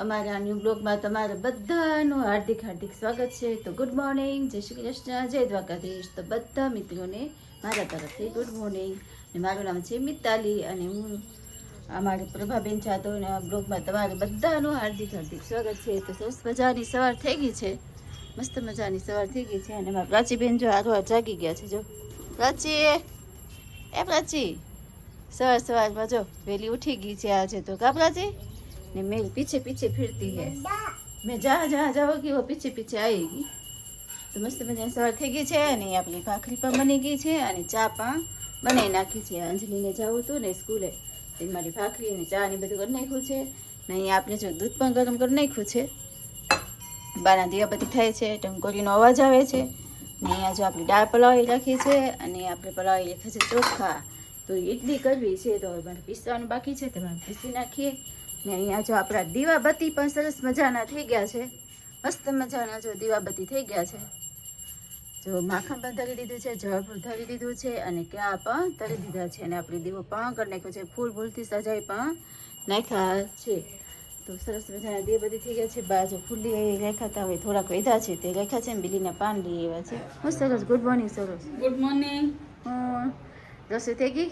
અમારા ન્યૂ બ્લોગમાં તમારા બધાનું હાર્દિક સ્વાગત છે. તો ગુડ મોર્નિંગ, જય શ્રી કૃષ્ણ, જય દ્વારકાધીશ. તો બધા મિત્રોને મારા તરફથી ગુડ મોર્નિંગ. મારું નામ છે મિતાલી અને હું અમારી પ્રભાબેન જાદવના બ્લોગમાં તમારા બધાનું હાર્દિક સ્વાગત છે. તો સરસ મજાની સવાર થઈ ગઈ છે, મસ્ત મજાની સવાર થઈ ગઈ છે. અને મારા પ્રાચીબેન જો આરો જાગી ગયા છે. જો પ્રાચી સવારમાં જો વહેલી ઉઠી ગઈ છે આજે તો. કા પ્રાચી ने मेरे पीछे पीछे फिरती है. मैं जहाँ जहाँ जाऊँगी वो पीछे पीछे आएगी. તો મસ્ત મજાની સવાર થઈ ગઈ છે અને આપણી ભાખરી પણ બની ગઈ છે અને ચા પણ બનાવી નાખી છે. અંજલીને જવું હતું ને સ્કૂલે, એ મારી ભાખરી અને ચા ને બધું કરી નાખ્યું છે. ને અહીંયા આપણે જો દૂધ પણ ગરમ કરી નાખ્યું છે. બાના દીવાબત્તી થાય છે, ટંકોરીનો અવાજ આવે છે. ને અહીંયા જો આપણી દાળ પલાળી રાખી છે અને આપણે પલાળી રાખી છે ચોખા. તો ઇડલી કરવી છે તો મારે પીસવાનું બાકી છે, તો મારે પીસી નાખીએ. ને અહીંયા જો આપણા દીવાબત્તી પણ સરસ મજાના થઈ ગયા છે, મસ્ત મજાના જો દીવાબત્તી થઈ ગયા છે. જો માખણ પણ ધરી દીધું છે, જળ પણ ધરી દીધું છે અને ક્યાં પણ ધરી દીધા છે. અને આપણી દીવો પણ કરી નાખ્યો છે, ફૂલ ફૂલથી સજાઈ પણ નાખ્યા છે. તો સરસ મજાના દીવાબત્તી થઈ ગયા છે. બાજુ ફૂલી રેખાતા હોય થોડાક વધ્યા છે તે રેખા છે ને બીલીના પાન લઈ આવ્યા છે. હું સરસ. Good morning. સરસ ગુડ મોર્નિંગ. રસોઈ થઈ ગઈ?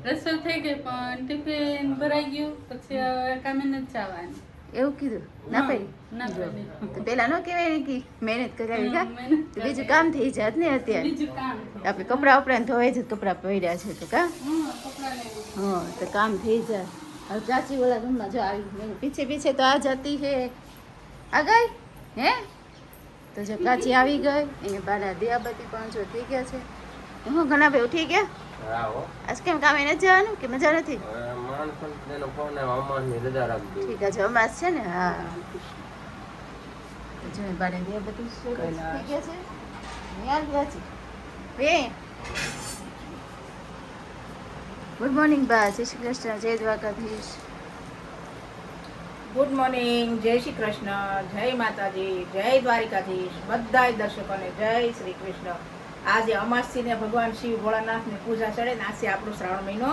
રસોઈ થઈ ગઈ પણ ટિફિન ભરાઈ ગયું, પછી કામે નથી જવાનું એવું કીધું? ના પાડી તો પેલા નો કહેવાય ને કે મહેનત કરાવી કા, તો બીજું કામ થઈ જાત ને. અત્યારે આપણે કપડા વપડા ને ધોવાય છે, કપડા પડ્યા છે તો કા, હા તો કામ થઈ જાય. હવે પ્રાચી ઓલા રૂમમાં જો આવી પીછે પીછે તો આ જતી છે. આ ગઈ હે? તો જો પ્રાચી આવી ગઈ. એને બારા દીવાબત્તી પણ જો થઈ ગયા છે. હું ઘણા ભાઈ ઉઠી ગયા. આજ કેમ કામે નથી જવાનું કે મજા નથી? ઠીક છે, અમાસ છે ને. હા જો બારે દીવાબત્તી થઈ ગયા છે. યાર પ્રાચી બે ગુડ મોર્નિંગ બા. જય શ્રી કૃષ્ણ, જય દ્વારકાધીશ. ગુડ મોર્નિંગ, જય શ્રી કૃષ્ણ, જય માતાજી, જય દ્વારિકાધીશ. બધા દર્શકોને જય શ્રી કૃષ્ણ. આજે અમાસથી ને ભગવાન શિવ ભોળાનાથની પૂજા ચડે ને આજે આપણો શ્રાવણ મહિનો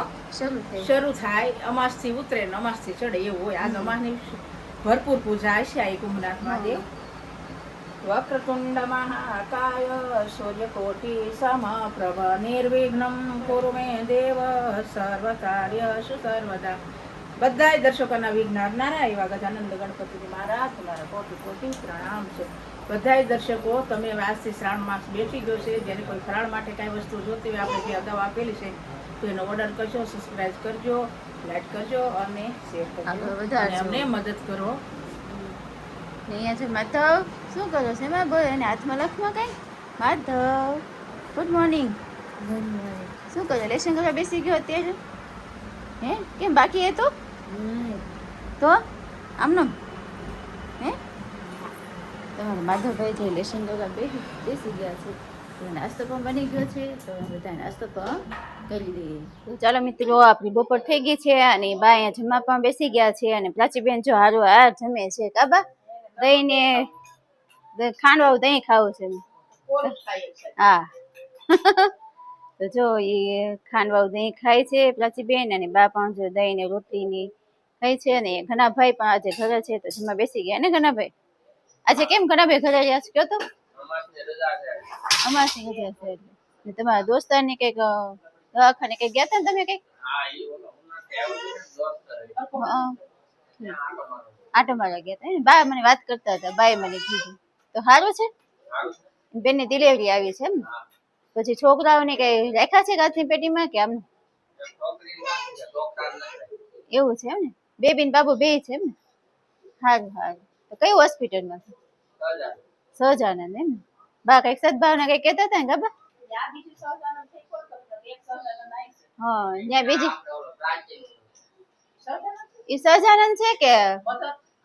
શરૂ થાય. અમાસથી ઉતરે ને અમાસથી ચડે એવું હોય. આજ અમાસની ભરપૂર પૂજા હશે. આ કુંભનાથ મહાદેવ. વક્રતુંડ મહાકાય સૂર્યકોટિ સમપ્રભ નિર્વિઘ્નમ કુરુ મે દેવ સર્વ કાર્યસુ સર્વદા. બધા દર્શકોના વિઘ્ન હરનારા એવા ગજાનંદ ગણપતિ મહારાજ તમારા કોટી કોટી પ્રણામ છે. બધા દર્શકો તમે આજથી શ્રાવણ માસ બેસી ગયો છે. જેને કોઈ ફરાળ માટે કાંઈ વસ્તુ જોતી હોય, આપણે જે અગાઉ આપેલી છે તો એનો ઓર્ડર કરજો, સબસ્ક્રાઈબ કરજો, લાઈક કરજો અને શેર કરજો અને અમને મદદ કરો. અહીંયા છે માધવ. શું કરો છે એમાં? બોલ. એને હાથમાં લખમાં કઈ? Madhav good morning. Good morning. શું કરો? લેશન કરવા બેસી ગયો અત્યારે? હે કેમ બાકી એ તો આમનો હે? તમારા માધવભાઈ જે લેશન કરવા બેસી ગયા છે. તો નાસ્તો પણ બની ગયો છે, તો બધા નાસ્તો પણ કરી દઈએ. તો ચાલો મિત્રો, આપણી બપોર થઈ ગઈ છે અને બા અહીંયા જમવા પણ બેસી ગયા છે. અને પ્રાચીબેન જો હારો હાર જમે છે. કાબા દહીં ને ખાંડવાળું દહીં ખાવું છે. હા તો જો એ ખાંડવાળું દહીં ખાય છે પ્રાચીબેન, અને બા પણ જો દહીં ને રોટલી ની ખાય છે. અને ઘણાભાઈ પણ આજે ઘરે છે તો જમવા બેસી ગયા ને. ઘણાભાઈ આજે કેમ? ઘણાભાઈ ઘરે રહ્યા છે કયો તો? અમાસની રજા છે એટલે. તમારા દોસ્તાર ને કઈક દવાખાને કઈક ગયા હતા ને તમે? કઈક આટો મારવા ગયા હતા ને? બા મને વાત કરતા હતા, બાએ મને કીધું. તો સારું છે? બેનની ડિલિવરી આવી છે એમ? પછી છોકરાઓને કઈ રાખ્યા છે ગાંઠની પેટીમાં કે આમ? એવું છે એમ ને? બેબી ને બાબુ બે છે એમ ને? સારું સારું. તો કઈ હોસ્પિટલમાં? સહજાનંદ એમ? બા કઈક સદભાવના કઈ કેતા હતા ને ગબા? હા ત્યાં બીજી એ સહજાનંદ છે કે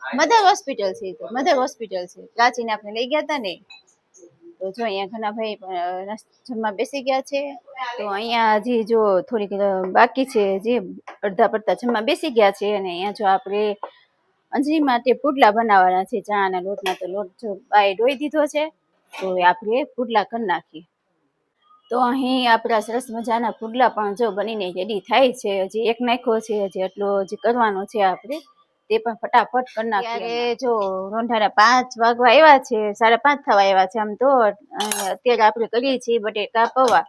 મધર હોસ્પિટલ છે, તો મધર હોસ્પિટલ છે, પ્રાચીને આપણે લઈ ગયા હતા ને. તો જો અહીંયા ઘણા ભાઈ પણ જમવા બેસી ગયા છે. તો અહીંયા હજી જો થોડીક બાકી છે, જે અડધા પડતા જમવા બેસી ગયા છે. અને અહીંયા જો આપણે અંજલી માટે પુડલા બનાવવાના છે ચણાના લોટના. તો લોટ જો બાએ ધોઈ દીધો છે, તો આપણે પુડલા કરી નાખીએ. તો અહીં આપણા સરસ મજાના પુડલા પણ જો બનીને રેડી થાય છે. હજી એક નાખ્યો છે, હજી એટલો હજી કરવાનો છે આપણે, તે પણ ફટાફટ કરી નાખીએ. જો રોંઢાના 5 વાગવા આવ્યા છે, 5:30 થવા આવ્યા છે આમ તો. અત્યારે આપણે કરીએ છીએ બટેકા પૌવા.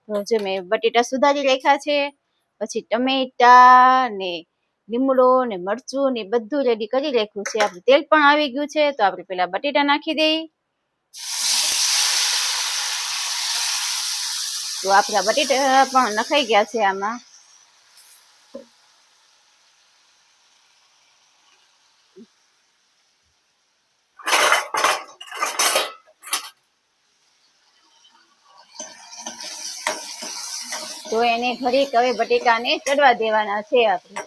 તો જો મેં બટેટા સુધારી રાખ્યા છે, પછી ટમેટા ને લીમડો ને મરચું ને બધું રેડી કરી રાખ્યું છે. આપણે તેલ પણ આવી ગયું છે, તો આપણે પેલા બટેટા નાખી દઈએ. તો આપણા બટેટા પણ નખાઈ ગયા છે આમાં. તો એને ઘડીક હવે બટેકાને ચડવા દેવાના છે આપણે.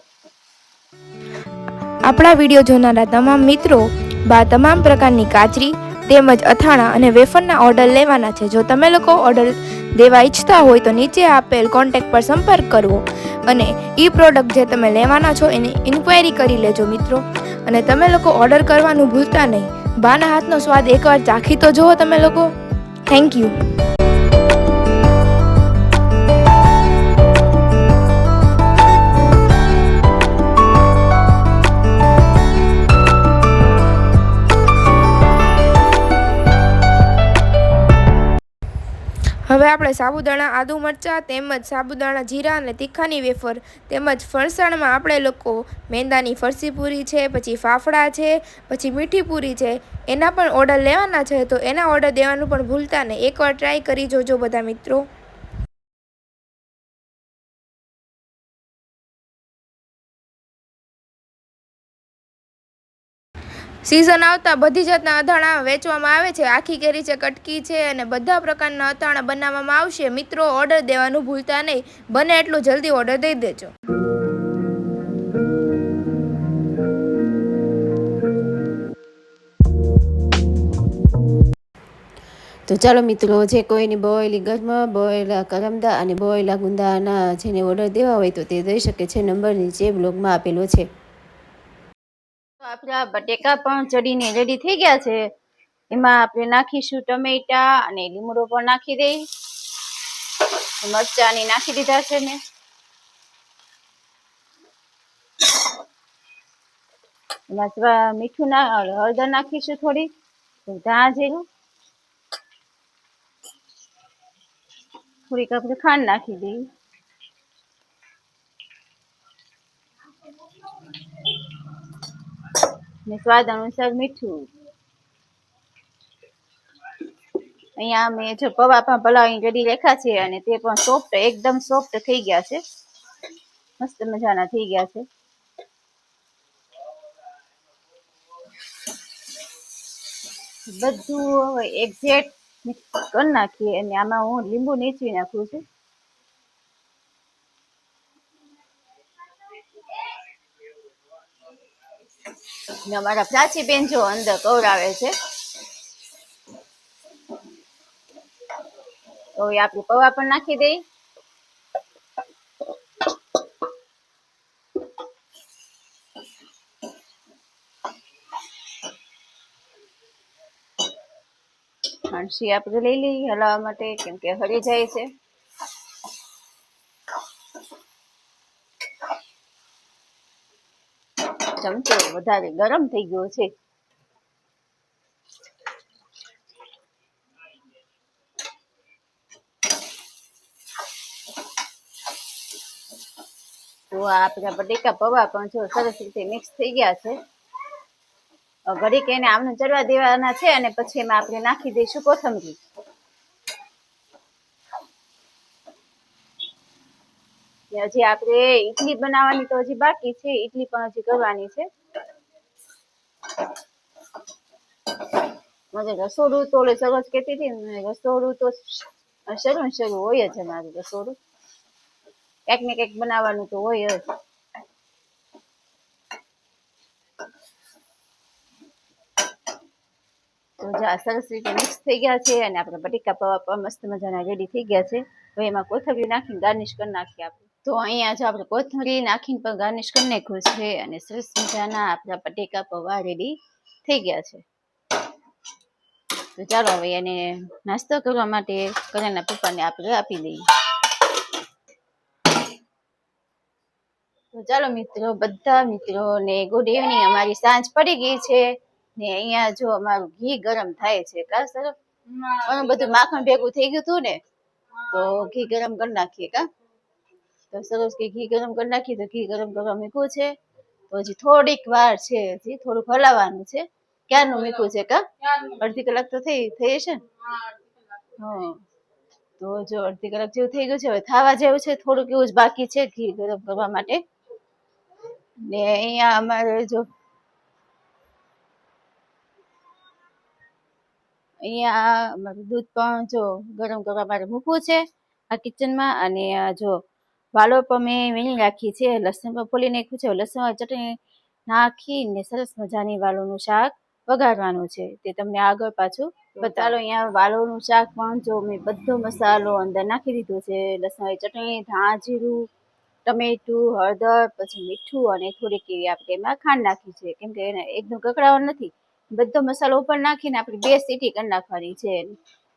આપણા વિડીયો જોનારા તમામ મિત્રો તમામ પ્રકારની કાચરી તેમજ અથાણા અને વેફરના ઓર્ડર લેવાના છે. જો તમે લોકો ઓર્ડર દેવા ઈચ્છતા હોય તો નીચે આપેલ કોન્ટેક્ટ પર સંપર્ક કરવો અને એ પ્રોડક્ટ જે તમે લેવાના છો એની ઇન્ક્વાયરી કરી લેજો મિત્રો. અને તમે લોકો ઓર્ડર કરવાનું ભૂલતા નહીં. બાના હાથનો સ્વાદ એકવાર ચાખી તો જુઓ તમે લોકો. Thank you. હવે આપણે સાબુદાણા આદુ મરચાં તેમજ સાબુદાણા જીરા અને તીખાની વેફર તેમજ ફરસાણમાં આપણે લોકો મેંદાની ફરસી પૂરી છે, પછી ફાફડા છે, પછી મીઠી પૂરી છે, એના પણ ઓર્ડર લેવાના છે. તો એના ઓર્ડર દેવાનું પણ ભૂલતા નહીં. એકવાર ટ્રાય કરી જોજો બધા મિત્રો. સિઝન આવતા બધી જાતના અથાણા વેચવામાં આવે છે. આખી કેરી છે, કટકી છે અને બધા પ્રકારના અથાણા બનાવવામાં આવશે. મિત્રો ઓર્ડર દેવાનું ભૂલતા નહીં. બને એટલું જલ્દી ઓર્ડર દઈ દેજો. તો ચાલો મિત્રો, જે કોઈની બોયેલી ગરમા, બોયેલા કરમદા અને બોયેલા ગુંદાના જેને ઓર્ડર દેવા હોય તો તે દઈ શકે છે. નંબર નીચે બ્લોગમાં આપેલો છે. તો આપણા બટેકા પણ ચડીને રેડી થઈ ગયા છે. એમાં આપણે નાખીશું ટમેટા અને લીમડો પણ નાખી દઈ. મરચાની નાખી દીધા છે ને. એમાં મીઠું હળદર નાખીશું થોડી, ધાણા જીરું, થોડીક આપણે ખાંડ નાખી દઈએ. ને સ્વાદ અનુસાર મીઠું. અહીંયા મેં જો પૌવા પણ પલાળી રેડી રાખ્યા છે અને તે પણ સોફ્ટ, એકદમ સોફ્ટ થઈ ગયા છે. મસ્ત મજાના થઈ ગયા છે. બધું એક્ઝેક્ટ મિક્સ કરી નાખીએ. અને આમાં હું લીંબુ નીચવી નાખું છું. અમારા પ્રાચી બેન જો અંદર કવરાવે છે. તો આપણે પૌવા પણ નાખી દઈ. હાંસી આપણે લઈ લઈએ હલાવવા માટે, કેમ કે હળી જાય છે. ચમચો વધારે ગરમ થઈ ગયો છે. તો આપણા બટેકા પૌવા પણ જો સરસ રીતે મિક્સ થઈ ગયા છે. ઘડીક એને આમનું ચડવા દેવાના છે અને પછી એમાં આપણે નાખી દઈશું કોથમરી. હજી આપણે ઈડલી બનાવવાની તો હજી બાકી છે. ઈડલી પણ હજી કરવાની છે. રસોડું તો સરસ કહેતી હતી ને, રસોડું તો શરૂ હોય જ અમારું રસોડું. કંઈક ને કંઈક બનાવવાનું તો હોય જ. તો જા સરસ રીતે મિક્સ થઈ ગયા છે અને આપણા બટેકા પૌવા પણ મસ્ત મજાના રેડી થઈ ગયા છે. હવે એમાં કોથમરી નાખીને ગાર્નિશ કરી નાખીએ આપણે. તો અહીંયા જો આપણે કોથમરી નાખીને પણ ગાર્નિશ કરી નાખ્યું છે અને સરસ મજાના આપણા બટેકા પૌવા રેડી થઈ ગયા છે. તો ચાલો હવે એને નાસ્તો કરવા માટે કરેના પપ્પાને આપણે આપી દઈએ. તો ચાલો મિત્રો, બધા મિત્રોને ગુડ ઇવનિંગ. અમારી સાંજ પડી ગઈ છે ને અહીંયા જો અમારું ઘી ગરમ થાય છે. કા સર બધું માખણ ભેગું થઈ ગયું હતું ને, તો ઘી ગરમ કરી નાખીએ. કા તો સરસ કે ઘી ગરમ કરી નાખીએ. તો ઘી ગરમ કરવા મૂક્યું છે. તો હજી થોડીક વાર છે, હજી થોડુંક હલાવવાનું છે. ક્યારનું મૂક્યું છે? કા અડધી કલાક તો થઈ હશે ને? હા, તો જો અડધી કલાક જેવું થઈ ગયું છે. હવે ખાવા જેવું છે, થોડુંક એવું જ બાકી છે ઘી ગરમ કરવા માટે. ને અહીંયા અમારે જો અહીંયા અમારું દૂધ પણ જો ગરમ કરવા માટે મૂકવું છે આ કિચનમાં. અને જો વાલો પણ મેં વીણી રાખી છે, લસણ પણ ફોલી નાખ્યું છે. લસણ ચટણી નાખીને સરસ મજાની વાલોનું શાક વઘારવાનું છે, તે તમને આગળ પાછું બતાવો. અહીંયા વાલોનું શાક પણ જો મેં બધો મસાલો અંદર નાખી દીધો છે. લસણ ચટણી, ધાણા જીરું, ટમેટું, હળદર, પછી મીઠું અને થોડીક એવી આપણે એમાં ખાંડ નાખી છે, કેમ કે એને એકદમ કકડાવાનું નથી. બધો મસાલો ઉપર નાખીને આપણે 2 સીટી કરી નાખવાની છે.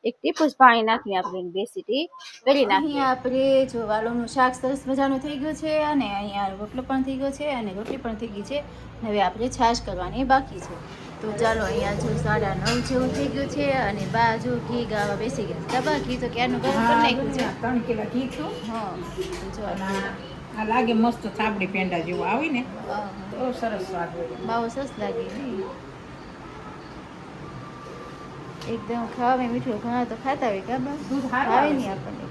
એક ટીપું જ પાણી નાખીને આપણે 2 સીટી કરી નાખીએ. આપણે જો વાલોનું શાક સરસ મજાનું થઈ ગયું છે અને અહીંયા રોટલો પણ થઈ ગયો છે અને રોટલી પણ થઈ ગઈ છે. હવે આપણે છાશ કરવાની બાકી છે. તો ચાલો, અહીંયા જો 9:30 જેવું થઈ ગયું છે અને બા જો ઘી ગાવા બેસી ગયા છે. બા ઘી તો ક્યારનું ગરમ કરી નાખ્યું છે. 3 કિલો ઘી છું. હા, તો જો આ લાગે મસ્ત થાબડી પેંડા જેવું આવી ને, તો સરસ સ્વાદ હોય. માવો સરસ લાગે નહીં? એકદમ ખાવામાં મીઠું. ઘણા તો ખાતા હોય. કા બા દૂધ સારું આવે આવે નહીં આપણને.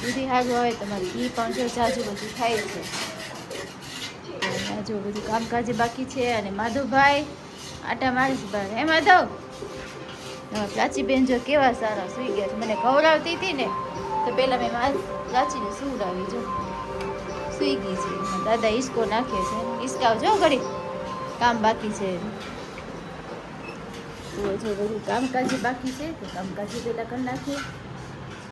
દૂધી સારું આવે. તમારે ઘી પણ જો જાજુ બધું થાય છે. જો બધું કામકાજ બાકી છે અને માધવભાઈ આટા મારે છે બહાર. હે માધવ, પ્રાચીબેન જો કેવા સારા સુઈ ગયા છે. મને ખવડાવતી હતી ને તો પહેલાં મેં પ્રાચીને સુવડાવી. જો સુઈ ગઈ છે. દાદા હિસકો નાખે છે. હિસકાવજો ઘડી, કામ બાકી છે. તો જો બધું કામકાજ બાકી છે, તો કામકાજ પહેલાં કરી નાખીએ.